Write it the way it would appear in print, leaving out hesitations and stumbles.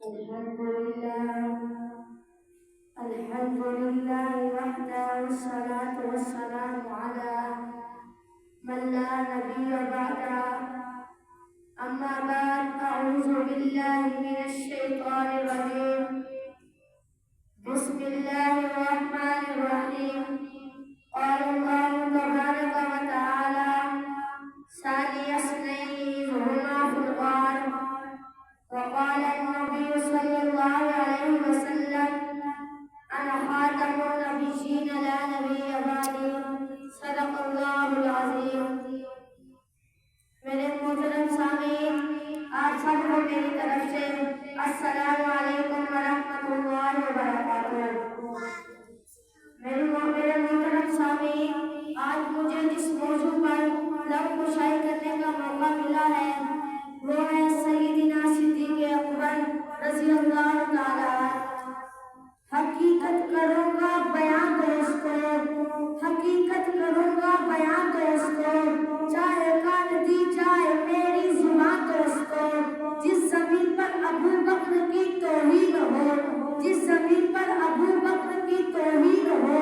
الحمد لله الحمد لله وحده والصلاة والسلام على من لا نبي بعده أما بعد أعوذ بالله من الشيطان الرجيم بسم الله الرحمن الرحيم قال الله تبارك وتعالى ثاني اثنين إذ هما في الغار وقال النبي صلى الله عليه وسلم أنا خاتم النبيين لا نبي بعدي صدق الله العظيم. میرے محترم سامعین، آپ سب کو میری طرف سے السلام علیکم ورحمۃ اللہ وبرکاتہ. میرے محترم سامعین، آج مجھے جس موضوع پر لب کشائی کرنے کا موقع ملا ہے وہ ہے سیدنا صدیق اکبر رضی اللہ تعالیٰ. حقیقت کروں گا بیان دوستو، حقیقت کروں گا بیان دوستو، چاہے کان دی جائے میری زبان دوستو. جس زمین پر ابو بکر کی توہین ہو، جس زمین پر ابو بکر کی توہین ہو،